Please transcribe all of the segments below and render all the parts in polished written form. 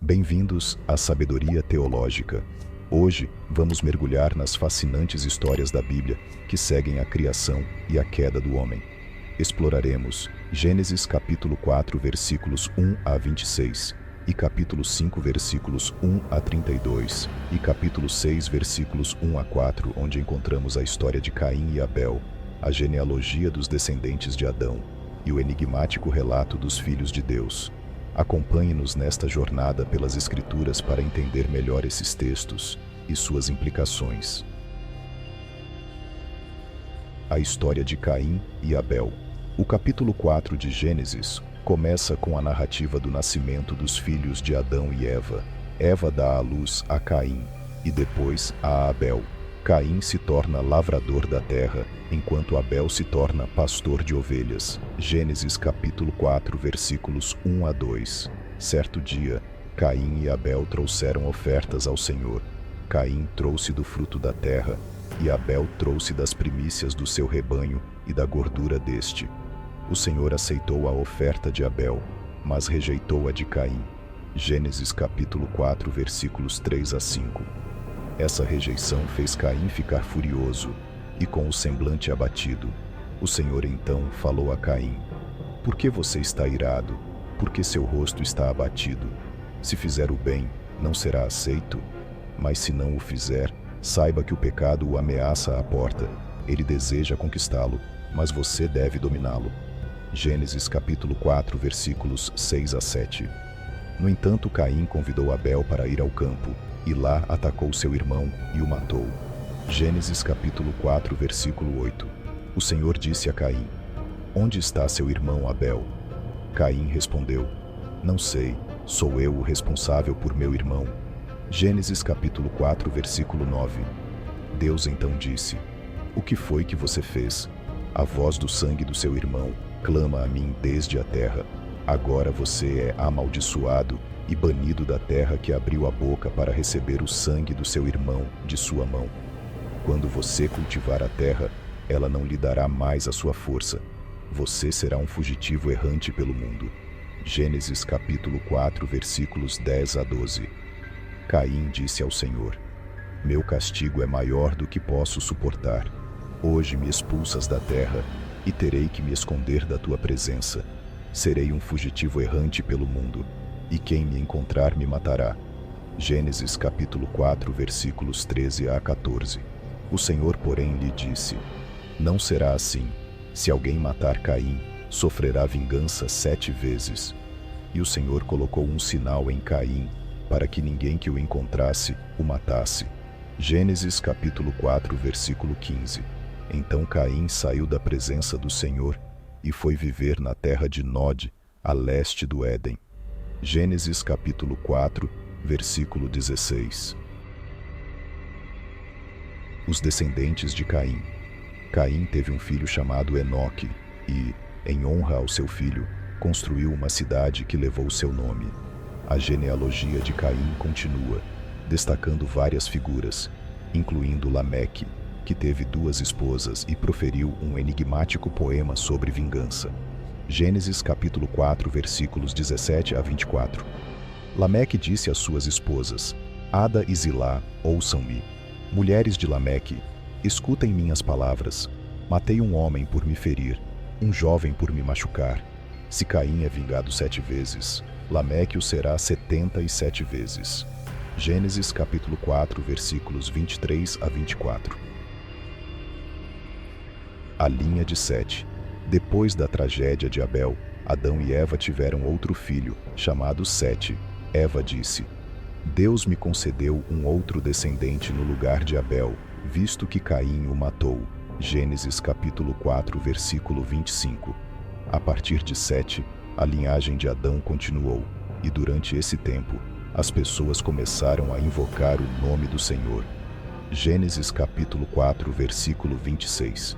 Bem-vindos à Sabedoria Teológica. Hoje, vamos mergulhar nas fascinantes histórias da Bíblia que seguem a criação e a queda do homem. Exploraremos Gênesis capítulo 4, versículos 1 a 26, e capítulo 5, versículos 1 a 32, e capítulo 6, versículos 1 a 4, onde encontramos a história de Caim e Abel, a genealogia dos descendentes de Adão e o enigmático relato dos filhos de Deus. Acompanhe-nos nesta jornada pelas Escrituras para entender melhor esses textos e suas implicações. A história de Caim e Abel. O capítulo 4 de Gênesis começa com a narrativa do nascimento dos filhos de Adão e Eva. Eva dá à luz a Caim e depois a Abel. Caim se torna lavrador da terra, enquanto Abel se torna pastor de ovelhas. Gênesis capítulo 4, versículos 1 a 2. Certo dia, Caim e Abel trouxeram ofertas ao Senhor. Caim trouxe do fruto da terra, e Abel trouxe das primícias do seu rebanho e da gordura deste. O Senhor aceitou a oferta de Abel, mas rejeitou a de Caim. Gênesis capítulo 4, versículos 3 a 5. Essa rejeição fez Caim ficar furioso e com o semblante abatido. O Senhor então falou a Caim: "Por que você está irado? Por que seu rosto está abatido? Se fizer o bem, não será aceito? Mas se não o fizer, saiba que o pecado o ameaça à porta. Ele deseja conquistá-lo, mas você deve dominá-lo." Gênesis capítulo 4, versículos 6 a 7. No entanto, Caim convidou Abel para ir ao campo, e lá atacou seu irmão e o matou. Gênesis capítulo 4, versículo 8. O Senhor disse a Caim: "Onde está seu irmão Abel?" Caim respondeu: "Não sei, sou eu o responsável por meu irmão." Gênesis capítulo 4, versículo 9. Deus então disse: "O que foi que você fez? A voz do sangue do seu irmão clama a mim desde a terra. Agora você é amaldiçoado e banido da terra que abriu a boca para receber o sangue do seu irmão de sua mão. Quando você cultivar a terra, ela não lhe dará mais a sua força. Você será um fugitivo errante pelo mundo." Gênesis capítulo 4, versículos 10 a 12. Caim disse ao Senhor: "Meu castigo é maior do que posso suportar. Hoje me expulsas da terra e terei que me esconder da tua presença. Serei um fugitivo errante pelo mundo, e quem me encontrar me matará." Gênesis capítulo 4, versículos 13 a 14. O Senhor, porém, lhe disse: "Não será assim. Se alguém matar Caim, sofrerá vingança 7 vezes." E o Senhor colocou um sinal em Caim, para que ninguém que o encontrasse o matasse. Gênesis capítulo 4, versículo 15. Então Caim saiu da presença do Senhor e foi viver na terra de Nod, a leste do Éden. Gênesis capítulo 4, versículo 16. Os descendentes de Caim. Caim teve um filho chamado Enoque e, em honra ao seu filho, construiu uma cidade que levou seu nome. A genealogia de Caim continua, destacando várias figuras, incluindo Lameque, que teve 2 esposas e proferiu um enigmático poema sobre vingança. Gênesis capítulo 4, versículos 17 a 24. Lameque disse às suas esposas: "Ada e Zilá, ouçam-me. Mulheres de Lameque, escutem minhas palavras. Matei um homem por me ferir, um jovem por me machucar. Se Caim é vingado 7 vezes, Lameque o será 77 vezes." Gênesis capítulo 4, versículos 23 a 24. A linha de Sete. Depois da tragédia de Abel, Adão e Eva tiveram outro filho, chamado Sete. Eva disse: "Deus me concedeu um outro descendente no lugar de Abel, visto que Caim o matou." Gênesis capítulo 4, versículo 25. A partir de Sete, a linhagem de Adão continuou, e durante esse tempo, as pessoas começaram a invocar o nome do Senhor. Gênesis capítulo 4, versículo 26.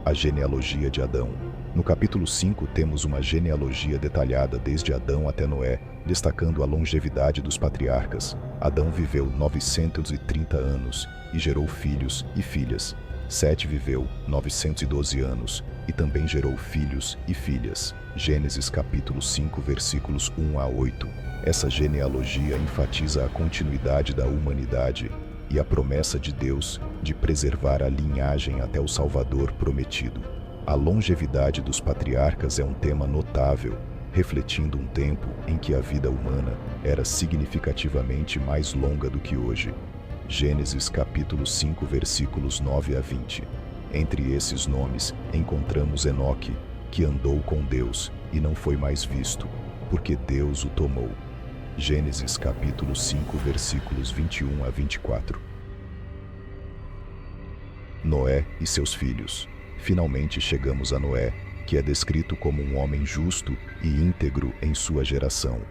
A genealogia de Adão. No capítulo 5 temos uma genealogia detalhada desde Adão até Noé, destacando a longevidade dos patriarcas. Adão viveu 930 anos e gerou filhos e filhas. Sete viveu 912 anos e também gerou filhos e filhas. Gênesis capítulo 5 versículos 1 a 8. Essa genealogia enfatiza a continuidade da humanidade e a promessa de Deus de preservar a linhagem até o Salvador prometido. A longevidade dos patriarcas é um tema notável, refletindo um tempo em que a vida humana era significativamente mais longa do que hoje. Gênesis capítulo 5 versículos 9 a 20. Entre esses nomes encontramos Enoque, que andou com Deus e não foi mais visto, porque Deus o tomou. Gênesis capítulo 5 versículos 21 a 24. Noé e seus filhos. Finalmente chegamos a Noé, que é descrito como um homem justo e íntegro em sua geração.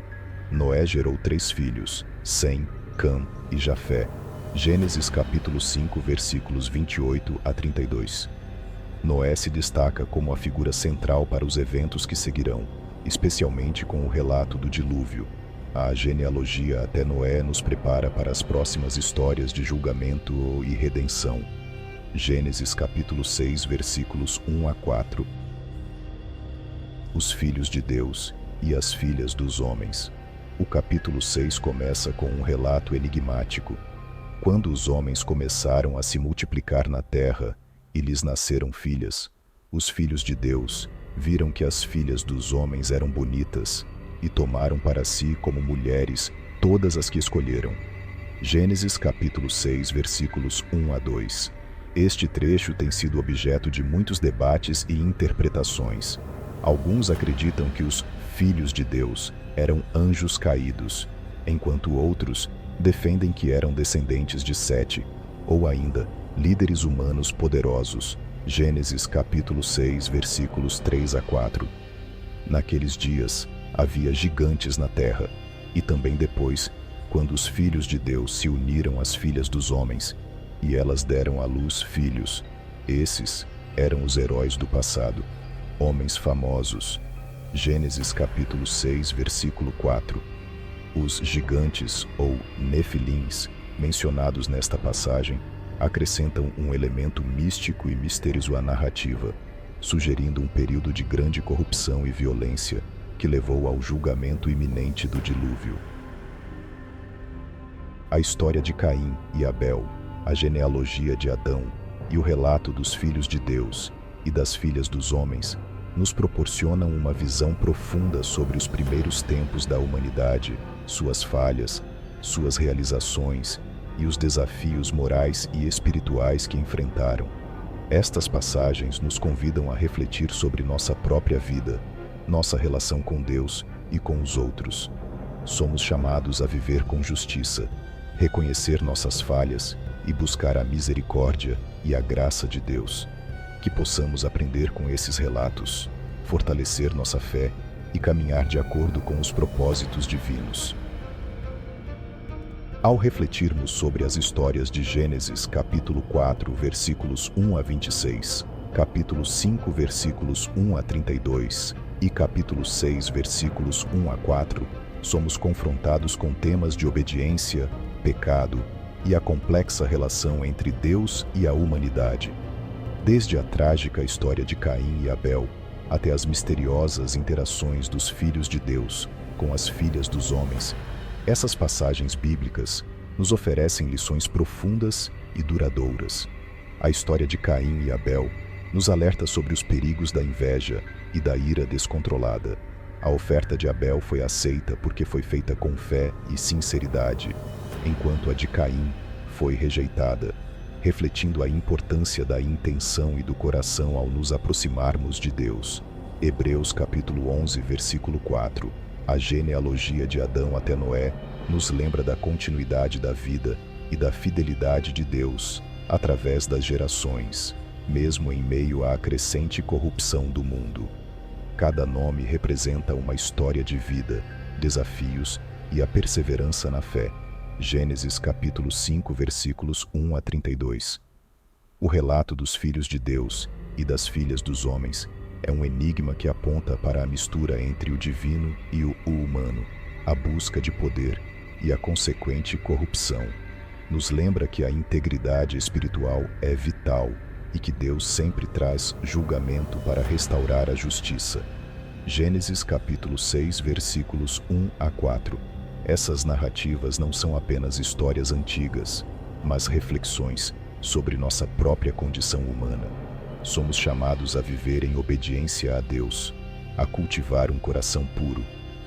Noé gerou 3 filhos, Sem, Cã e Jafé. Gênesis capítulo 5 versículos 28 a 32. Noé se destaca como a figura central para os eventos que seguirão, especialmente com o relato do dilúvio. A genealogia até Noé nos prepara para as próximas histórias de julgamento e redenção. Gênesis capítulo 6 versículos 1 a 4. Os filhos de Deus e as filhas dos homens. O capítulo 6 começa com um relato enigmático. Quando os homens começaram a se multiplicar na terra e lhes nasceram filhas, os filhos de Deus viram que as filhas dos homens eram bonitas e tomaram para si como mulheres todas as que escolheram. Gênesis capítulo 6 versículos 1 a 2. Este trecho tem sido objeto de muitos debates e interpretações. Alguns acreditam que os filhos de Deus eram anjos caídos, enquanto outros defendem que eram descendentes de Sete, ou ainda, líderes humanos poderosos. Gênesis capítulo 6, versículos 3 a 4. Naqueles dias, havia gigantes na terra, e também depois, quando os filhos de Deus se uniram às filhas dos homens, e elas deram à luz filhos. Esses eram os heróis do passado, homens famosos. Gênesis capítulo 6, versículo 4. Os gigantes, ou nefilins, mencionados nesta passagem, acrescentam um elemento místico e misterioso à narrativa, sugerindo um período de grande corrupção e violência que levou ao julgamento iminente do dilúvio. A história de Caim e Abel, a genealogia de Adão e o relato dos filhos de Deus e das filhas dos homens nos proporcionam uma visão profunda sobre os primeiros tempos da humanidade, suas falhas, suas realizações e os desafios morais e espirituais que enfrentaram. Estas passagens nos convidam a refletir sobre nossa própria vida, nossa relação com Deus e com os outros. Somos chamados a viver com justiça, reconhecer nossas falhas e buscar a misericórdia e a graça de Deus. Que possamos aprender com esses relatos, fortalecer nossa fé e caminhar de acordo com os propósitos divinos. Ao refletirmos sobre as histórias de Gênesis capítulo 4, versículos 1 a 26, capítulo 5, versículos 1 a 32 e capítulo 6, versículos 1 a 4, somos confrontados com temas de obediência, pecado e a complexa relação entre Deus e a humanidade. Desde a trágica história de Caim e Abel, até as misteriosas interações dos filhos de Deus com as filhas dos homens, essas passagens bíblicas nos oferecem lições profundas e duradouras. A história de Caim e Abel nos alerta sobre os perigos da inveja e da ira descontrolada. A oferta de Abel foi aceita porque foi feita com fé e sinceridade, enquanto a de Caim foi rejeitada, refletindo a importância da intenção e do coração ao nos aproximarmos de Deus. Hebreus capítulo 11, versículo 4. A genealogia de Adão até Noé nos lembra da continuidade da vida e da fidelidade de Deus através das gerações, mesmo em meio à crescente corrupção do mundo. Cada nome representa uma história de vida, desafios e a perseverança na fé. Gênesis capítulo 5, versículos 1 a 32. O relato dos filhos de Deus e das filhas dos homens é um enigma que aponta para a mistura entre o divino e o humano, a busca de poder e a consequente corrupção. Nos lembra que a integridade espiritual é vital e que Deus sempre traz julgamento para restaurar a justiça. Gênesis capítulo 6, versículos 1 a 4. Essas narrativas não são apenas histórias antigas, mas reflexões sobre nossa própria condição humana. Somos chamados a viver em obediência a Deus, a cultivar um coração puro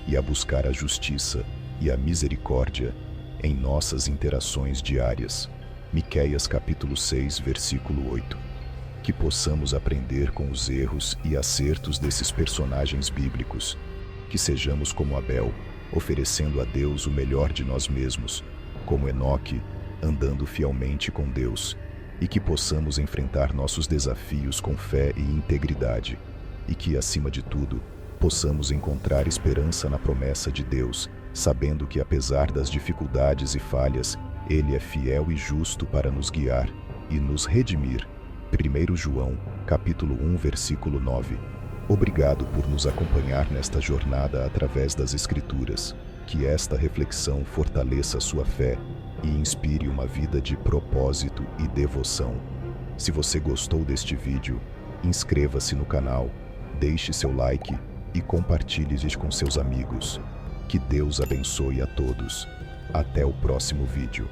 e a buscar a justiça e a misericórdia em nossas interações diárias. Miqueias capítulo 6, versículo 8. Que possamos aprender com os erros e acertos desses personagens bíblicos. Que sejamos como Abel, oferecendo a Deus o melhor de nós mesmos, como Enoque, andando fielmente com Deus, e que possamos enfrentar nossos desafios com fé e integridade, e que, acima de tudo, possamos encontrar esperança na promessa de Deus, sabendo que, apesar das dificuldades e falhas, Ele é fiel e justo para nos guiar e nos redimir. 1 João, capítulo 1, versículo 9. Obrigado por nos acompanhar nesta jornada através das Escrituras. Que esta reflexão fortaleça sua fé e inspire uma vida de propósito e devoção. Se você gostou deste vídeo, inscreva-se no canal, deixe seu like e compartilhe com seus amigos. Que Deus abençoe a todos. Até o próximo vídeo.